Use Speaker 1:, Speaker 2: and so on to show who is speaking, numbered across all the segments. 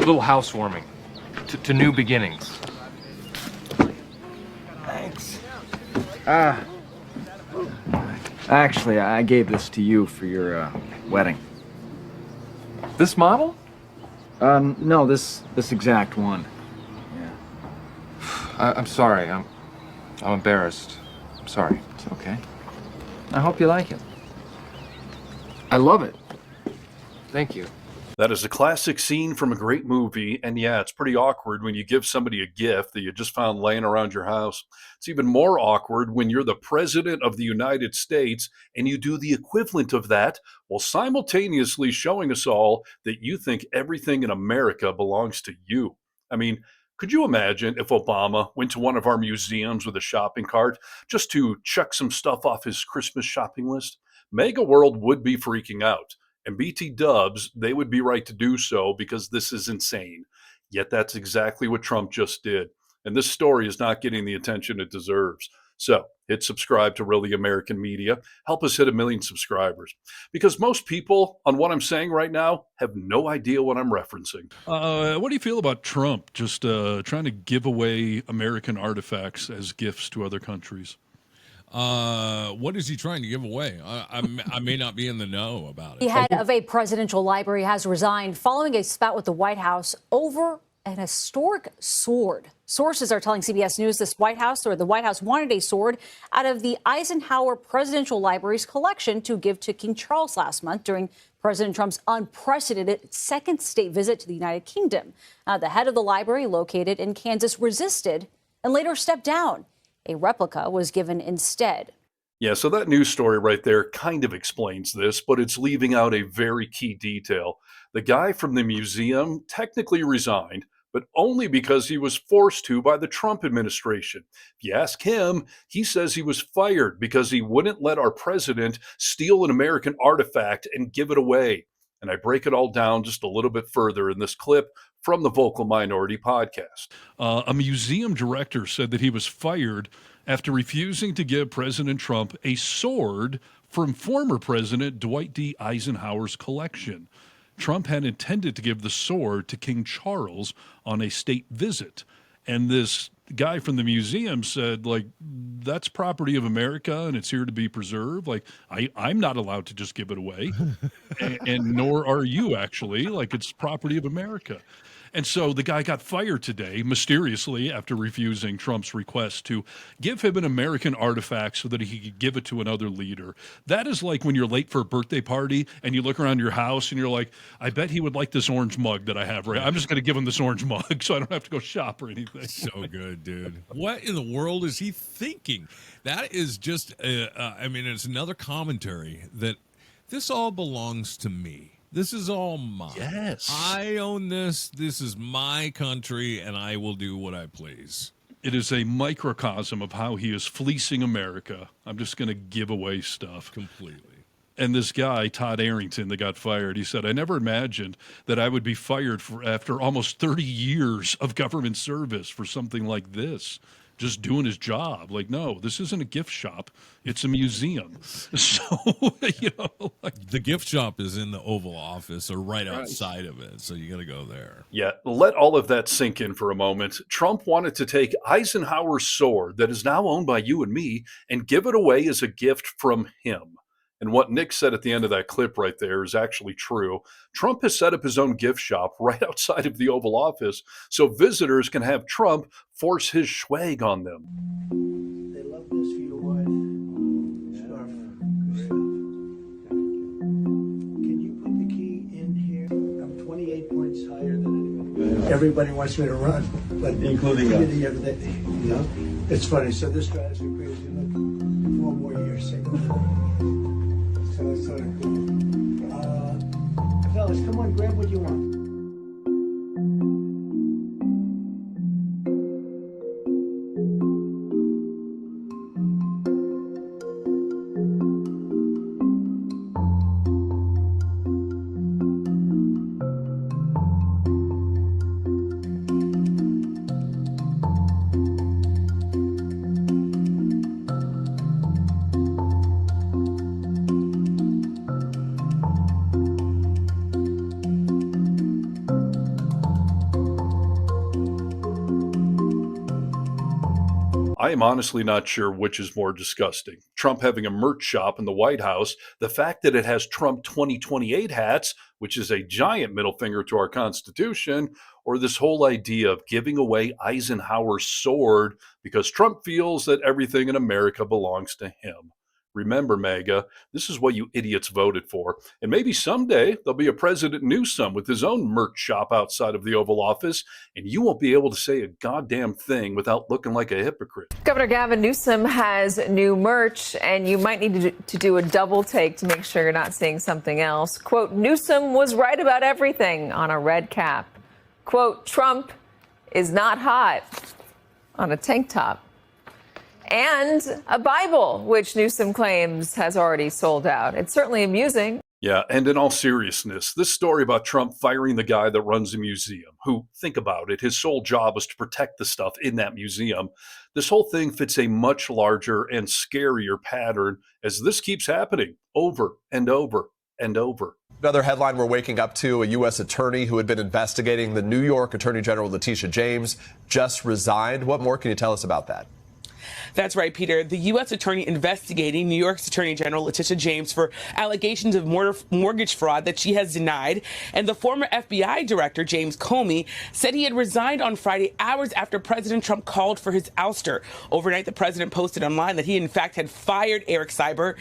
Speaker 1: little housewarming to new beginnings.
Speaker 2: Thanks. Actually, I gave this to you for your wedding.
Speaker 1: This model?
Speaker 2: No, this exact one. Yeah.
Speaker 1: I'm sorry. I'm embarrassed. I'm sorry.
Speaker 2: It's okay. I hope you like it. I love it.
Speaker 1: Thank you.
Speaker 3: That is a classic scene from a great movie, and yeah, it's pretty awkward when you give somebody a gift that you just found laying around your house. It's even more awkward when you're the President of the United States and you do the equivalent of that while simultaneously showing us all that you think everything in America belongs to you. I mean, could you imagine if Obama went to one of our museums with a shopping cart just to check some stuff off his Christmas shopping list? Mega World would be freaking out. And BT Dubs, they would be right to do so because this is insane. Yet that's exactly what Trump just did. And this story is not getting the attention it deserves. So hit subscribe to Really American Media. Help us hit 1 million subscribers. Because most people on what I'm saying right now have no idea what I'm referencing.
Speaker 4: What do you feel about Trump just trying to give away American artifacts as gifts to other countries?
Speaker 5: What is he trying to give away? I may not be in the know about it.
Speaker 6: The head of a presidential library has resigned following a spat with the White House over an historic sword. Sources are telling CBS News the White House wanted a sword out of the Eisenhower Presidential Library's collection to give to King Charles last month during President Trump's unprecedented second state visit to the United Kingdom. The head of the library, located in Kansas, resisted and later stepped down. A replica was given instead.
Speaker 3: Yeah, so that news story right there kind of explains this, but it's leaving out a very key detail. The guy from the museum technically resigned, but only because he was forced to by the Trump administration. If you ask him, he says he was fired because he wouldn't let our president steal an American artifact and give it away. And I break it all down just a little bit further in this clip from the Vocal Minority podcast.
Speaker 4: A museum director said that he was fired after refusing to give President Trump a sword from former President Dwight D. Eisenhower's collection. Trump had intended to give the sword to King Charles on a state visit. And this guy from the museum said, like, that's property of America and it's here to be preserved. Like, I'm not allowed to just give it away. and nor are you, actually. Like, it's property of America. And so the guy got fired today, mysteriously, after refusing Trump's request to give him an American artifact so that he could give it to another leader. That is like when you're late for a birthday party and you look around your house and you're like, I bet he would like this orange mug that I have, right? I'm just going to give him this orange mug so I don't have to go shop or anything.
Speaker 5: So good, dude. What in the world is he thinking? That is just, it's another commentary that this all belongs to me. This is all mine.
Speaker 4: Yes.
Speaker 5: I own this. This is my country, and I will do what I please.
Speaker 4: It is a microcosm of how he is fleecing America. I'm just going to give away stuff.
Speaker 5: Completely.
Speaker 4: And this guy, Todd Arrington, that got fired, he said, I never imagined that I would be fired after almost 30 years of government service for something like this. Just doing his job. Like, no, this isn't a gift shop. It's a museum. So,
Speaker 5: the gift shop is in the Oval Office or right outside of it. So you got to go there.
Speaker 3: Yeah, let all of that sink in for a moment. Trump wanted to take Eisenhower's sword that is now owned by you and me and give it away as a gift from him. And what Nick said at the end of that clip right there is actually true. Trump has set up his own gift shop right outside of the Oval Office so visitors can have Trump force his swag on them.
Speaker 7: They love this for your wife. Scarf. Can you put the key in here? I'm 28 points higher than anyone. Everybody wants me to run, but including us. It's funny. So this drives me crazy. Look, 4 more years. So it's sort of cool. Fellas, come on, grab what you want.
Speaker 3: I am honestly not sure which is more disgusting. Trump having a merch shop in the White House, the fact that it has Trump 2028 hats, which is a giant middle finger to our Constitution, or this whole idea of giving away Eisenhower's sword because Trump feels that everything in America belongs to him. Remember, MAGA, this is what you idiots voted for. And maybe someday there'll be a President Newsom with his own merch shop outside of the Oval Office, and you won't be able to say a goddamn thing without looking like a hypocrite.
Speaker 8: Governor Gavin Newsom has new merch, and you might need to do a double take to make sure you're not seeing something else. Quote, Newsom was right about everything on a red cap. Quote, Trump is not hot on a tank top. And a Bible, which Newsom claims has already sold out. It's certainly amusing.
Speaker 3: Yeah, and in all seriousness, this story about Trump firing the guy that runs a museum, who, think about it, his sole job was to protect the stuff in that museum. This whole thing fits a much larger and scarier pattern as this keeps happening over and over and over.
Speaker 9: Another headline we're waking up to, a U.S. attorney who had been investigating the New York Attorney General Letitia James just resigned. What more can you tell us about that?
Speaker 10: That's right, Peter. The U.S. attorney investigating New York's Attorney General Letitia James for allegations of mortgage fraud that she has denied. And the former FBI director, James Comey, said he had resigned on Friday, hours after President Trump called for his ouster. Overnight, the president posted online that he, in fact, had fired Eric Seiber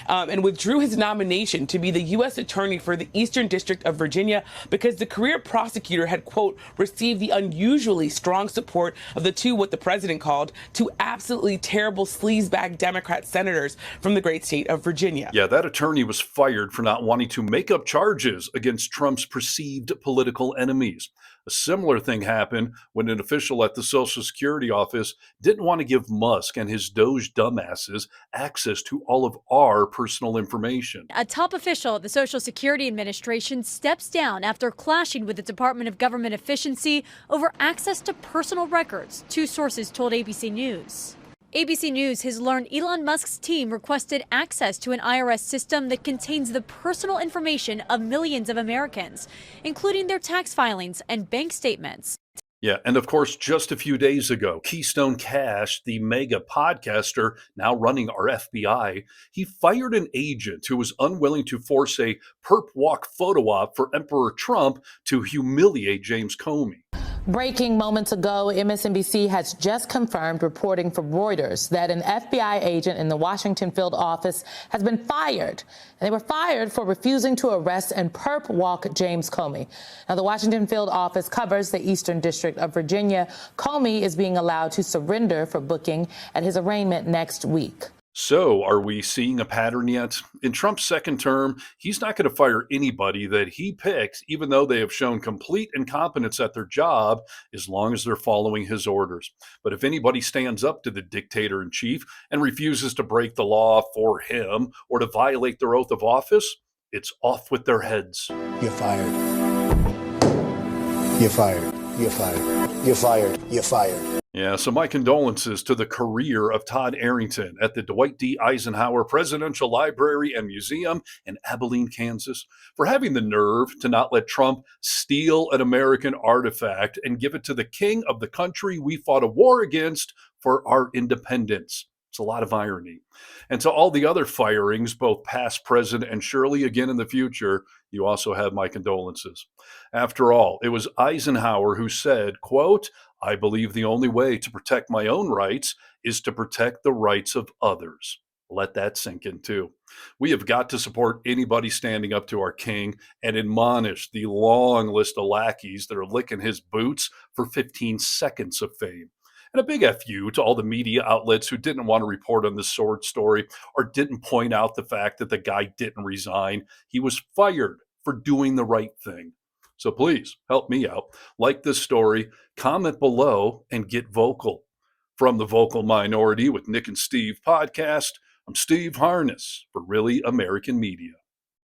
Speaker 10: and withdrew his nomination to be the U.S. attorney for the Eastern District of Virginia because the career prosecutor had, quote, received the unusually strong support of the two, what the president called, two absolutely terrible sleazebag Democrat senators from the great state of Virginia.
Speaker 3: Yeah, that attorney was fired for not wanting to make up charges against Trump's perceived political enemies. A similar thing happened when an official at the Social Security office didn't want to give Musk and his Doge dumbasses access to all of our personal information.
Speaker 11: A top official at the Social Security Administration steps down after clashing with the Department of Government Efficiency over access to personal records, two sources told ABC News. ABC News has learned Elon Musk's team requested access to an IRS system that contains the personal information of millions of Americans, including their tax filings and bank statements.
Speaker 3: Yeah, and of course, just a few days ago, Keystone Cash, the mega podcaster now running our FBI, he fired an agent who was unwilling to force a perp walk photo op for Emperor Trump to humiliate James Comey.
Speaker 12: Breaking moments ago, MSNBC has just confirmed, reporting from Reuters, that an FBI agent in the Washington field office has been fired. And they were fired for refusing to arrest and perp walk James Comey. Now, the Washington field office covers the Eastern District of Virginia. Comey is being allowed to surrender for booking at his arraignment next week.
Speaker 3: So, are we seeing a pattern yet? In Trump's second term, he's not going to fire anybody that he picks, even though they have shown complete incompetence at their job, as long as they're following his orders. But if anybody stands up to the dictator-in-chief and refuses to break the law for him or to violate their oath of office, it's off with their heads.
Speaker 13: You're fired. You're fired. You're fired. You're fired. You're fired.
Speaker 3: Yeah, so my condolences to the career of Todd Arrington at the Dwight D. Eisenhower Presidential Library and Museum in Abilene, Kansas, for having the nerve to not let Trump steal an American artifact and give it to the king of the country we fought a war against for our independence. It's a lot of irony. And to all the other firings, both past, present, and surely again in the future, you also have my condolences. After all, it was Eisenhower who said, quote, I believe the only way to protect my own rights is to protect the rights of others. Let that sink in too. We have got to support anybody standing up to our king and admonish the long list of lackeys that are licking his boots for 15 seconds of fame. And a big FU to all the media outlets who didn't want to report on this sword story or didn't point out the fact that the guy didn't resign. He was fired for doing the right thing. So please help me out. Like this story, comment below, and get vocal. From the Vocal Minority with Nick and Steve podcast, I'm Steve Harness for Really American Media.